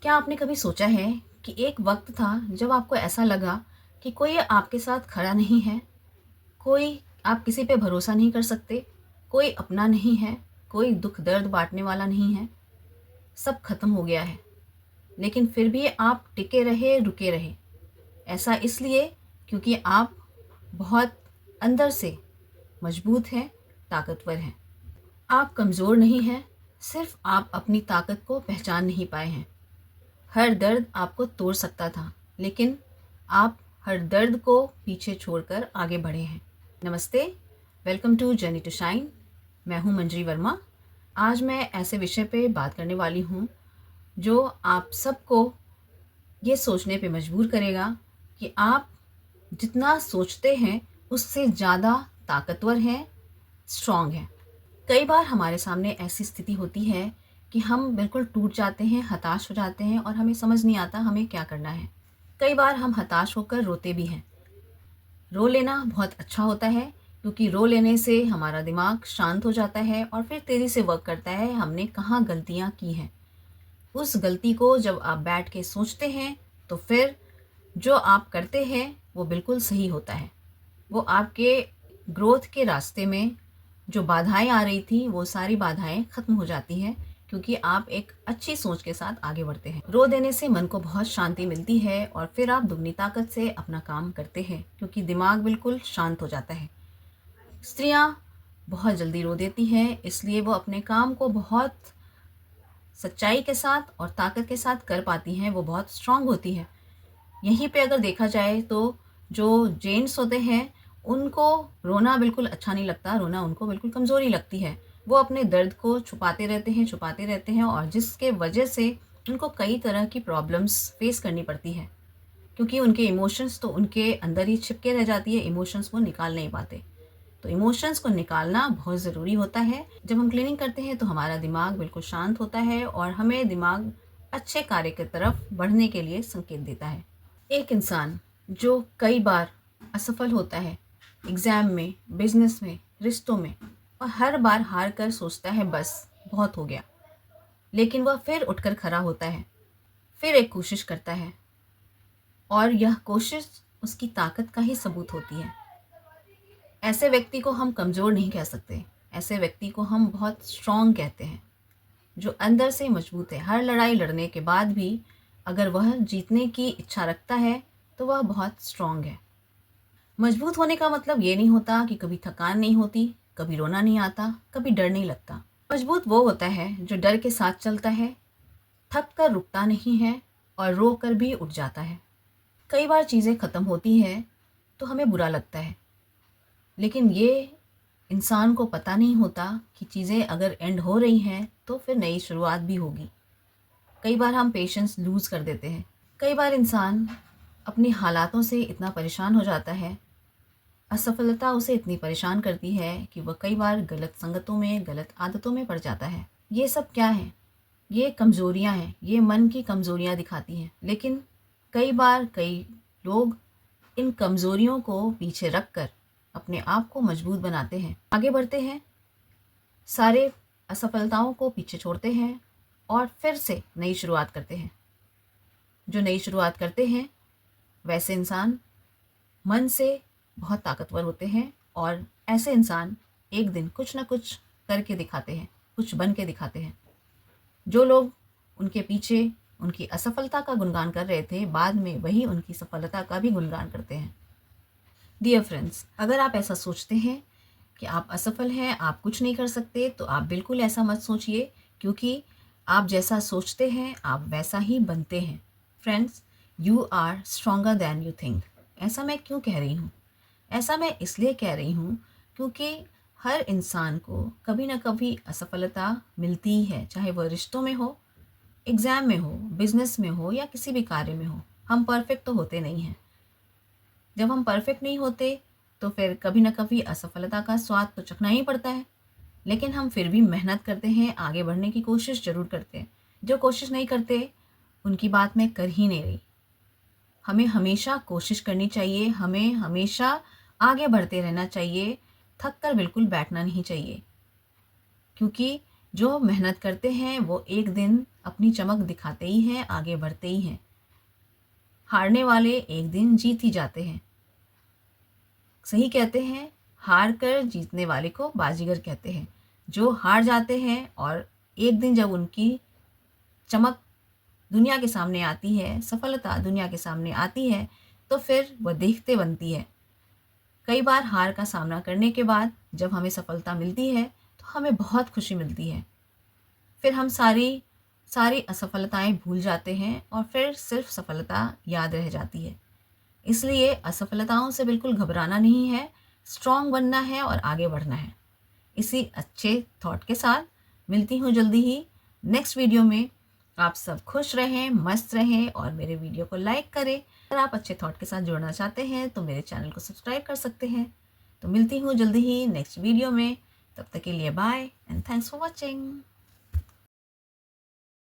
क्या आपने कभी सोचा है कि एक वक्त था जब आपको ऐसा लगा कि कोई आपके साथ खड़ा नहीं है, कोई आप किसी पे भरोसा नहीं कर सकते, कोई अपना नहीं है, कोई दुख दर्द बाँटने वाला नहीं है, सब खत्म हो गया है। लेकिन फिर भी आप टिके रहे, रुके रहे। ऐसा इसलिए क्योंकि आप बहुत अंदर से मजबूत हैं, ताकतवर हैं। आप कमज़ोर नहीं हैं, सिर्फ़ आप अपनी ताकत को पहचान नहीं पाए हैं। हर दर्द आपको तोड़ सकता था, लेकिन आप हर दर्द को पीछे छोड़कर आगे बढ़े हैं। नमस्ते, welcome to journey to shine. मैं हूँ मंजरी वर्मा। आज मैं ऐसे विषय पे बात करने वाली हूँ जो आप सबको ये सोचने पे मजबूर करेगा कि आप जितना सोचते हैं उससे ज़्यादा ताकतवर हैं, स्ट्रॉन्ग हैं। कई बार हमारे सामने ऐसी स्थिति होती है कि हम बिल्कुल टूट जाते हैं, हताश हो जाते हैं और हमें समझ नहीं आता हमें क्या करना है। कई बार हम हताश होकर रोते भी हैं। रो लेना बहुत अच्छा होता है क्योंकि रो लेने से हमारा दिमाग शांत हो जाता है और फिर तेज़ी से वर्क करता है हमने कहाँ गलतियाँ की हैं। उस गलती को जब आप बैठ के सोचते हैं तो फिर जो आप करते हैं वो बिल्कुल सही होता है। वो आपके ग्रोथ के रास्ते में जो बाधाएँ आ रही थी वो सारी बाधाएँ ख़त्म हो जाती हैं क्योंकि आप एक अच्छी सोच के साथ आगे बढ़ते हैं। रो देने से मन को बहुत शांति मिलती है और फिर आप दुगनी ताकत से अपना काम करते हैं क्योंकि दिमाग बिल्कुल शांत हो जाता है। स्त्रियाँ बहुत जल्दी रो देती हैं, इसलिए वो अपने काम को बहुत सच्चाई के साथ और ताकत के साथ कर पाती हैं, वो बहुत स्ट्रॉन्ग होती हैं। यहीं पे अगर देखा जाए तो जो जेंट्स होते हैं उनको रोना बिल्कुल अच्छा नहीं लगता, रोना उनको बिल्कुल कमज़ोरी लगती है। वो अपने दर्द को छुपाते रहते हैं और जिसके वजह से उनको कई तरह की प्रॉब्लम्स फेस करनी पड़ती है क्योंकि उनके इमोशंस तो उनके अंदर ही छिपके रह जाती है, इमोशंस वो निकाल नहीं पाते। तो इमोशंस को निकालना बहुत ज़रूरी होता है। जब हम क्लीनिंग करते हैं तो हमारा दिमाग बिल्कुल शांत होता है और हमें दिमाग अच्छे कार्य की तरफ बढ़ने के लिए संकेत देता है। एक इंसान जो कई बार असफल होता है एग्ज़ाम में, बिजनेस में, रिश्तों में और हर बार हार कर सोचता है बस बहुत हो गया, लेकिन वह फिर उठकर खड़ा होता है, फिर एक कोशिश करता है और यह कोशिश उसकी ताकत का ही सबूत होती है। ऐसे व्यक्ति को हम कमज़ोर नहीं कह सकते, ऐसे व्यक्ति को हम बहुत स्ट्रॉन्ग कहते हैं, जो अंदर से मजबूत है। हर लड़ाई लड़ने के बाद भी अगर वह जीतने की इच्छा रखता है तो वह बहुत स्ट्रॉन्ग है। मजबूत होने का मतलब ये नहीं होता कि कभी थकान नहीं होती, कभी रोना नहीं आता, कभी डर नहीं लगता। मजबूत वो होता है जो डर के साथ चलता है, थक कर रुकता नहीं है और रो कर भी उठ जाता है। कई बार चीज़ें ख़त्म होती हैं तो हमें बुरा लगता है, लेकिन ये इंसान को पता नहीं होता कि चीज़ें अगर एंड हो रही हैं तो फिर नई शुरुआत भी होगी। कई बार हम पेशेंस लूज़ कर देते हैं। कई बार इंसान अपनी हालातों से इतना परेशान हो जाता है, असफलता उसे इतनी परेशान करती है कि वह कई बार गलत संगतों में, गलत आदतों में पड़ जाता है। ये सब क्या है? ये कमज़ोरियाँ हैं, ये मन की कमज़ोरियाँ दिखाती हैं। लेकिन कई बार कई लोग इन कमज़ोरियों को पीछे रख कर अपने आप को मजबूत बनाते हैं, आगे बढ़ते हैं, सारे असफलताओं को पीछे छोड़ते हैं और फिर से नई शुरुआत करते हैं। जो नई शुरुआत करते हैं वैसे इंसान मन से बहुत ताकतवर होते हैं और ऐसे इंसान एक दिन कुछ ना कुछ करके दिखाते हैं, कुछ बन के दिखाते हैं। जो लोग उनके पीछे उनकी असफलता का गुणगान कर रहे थे, बाद में वही उनकी सफलता का भी गुणगान करते हैं। डियर फ्रेंड्स, अगर आप ऐसा सोचते हैं कि आप असफल हैं, आप कुछ नहीं कर सकते, तो आप बिल्कुल ऐसा मत सोचिए क्योंकि आप जैसा सोचते हैं, आप वैसा ही बनते हैं। Friends, you are stronger than you think. ऐसा मैं क्यों कह रही हूँ? ऐसा मैं इसलिए कह रही हूँ क्योंकि हर इंसान को कभी ना कभी असफलता मिलती ही है, चाहे वह रिश्तों में हो, एग्ज़ाम में हो, बिज़नेस में हो या किसी भी कार्य में हो। हम परफेक्ट तो होते नहीं हैं। जब हम परफेक्ट नहीं होते तो फिर कभी ना कभी असफलता का स्वाद तो चखना ही पड़ता है, लेकिन हम फिर भी मेहनत करते हैं, आगे बढ़ने की कोशिश ज़रूर करते हैं। जो कोशिश नहीं करते उनकी बात मैं कर ही नहीं रही। हमें हमेशा कोशिश करनी चाहिए, हमें हमेशा आगे बढ़ते रहना चाहिए, थक कर बिल्कुल बैठना नहीं चाहिए क्योंकि जो मेहनत करते हैं वो एक दिन अपनी चमक दिखाते ही हैं, आगे बढ़ते ही हैं। हारने वाले एक दिन जीत ही जाते हैं। सही कहते हैं, हार कर जीतने वाले को बाजीगर कहते हैं। जो हार जाते हैं और एक दिन जब उनकी चमक दुनिया के सामने आती है, सफलता दुनिया के सामने आती है, तो फिर वह देखते बनती है। कई बार हार का सामना करने के बाद जब हमें सफलता मिलती है, तो हमें बहुत खुशी मिलती है। फिर हम सारी सारी असफलताएँ भूल जाते हैं और फिर सिर्फ़ सफलता याद रह जाती है। इसलिए असफलताओं से बिल्कुल घबराना नहीं है, स्ट्रॉन्ग बनना है और आगे बढ़ना है। इसी अच्छे थॉट के साथ मिलती हूँ जल्दी ही नेक्स्ट वीडियो में। आप सब खुश रहें, मस्त रहें और मेरे वीडियो को लाइक करें। अगर आप अच्छे थॉट के साथ जुड़ना चाहते हैं तो मेरे चैनल को सब्सक्राइब कर सकते हैं। तो मिलती हूँ जल्दी ही नेक्स्ट वीडियो में। तब तक के लिए bye and thanks for watching.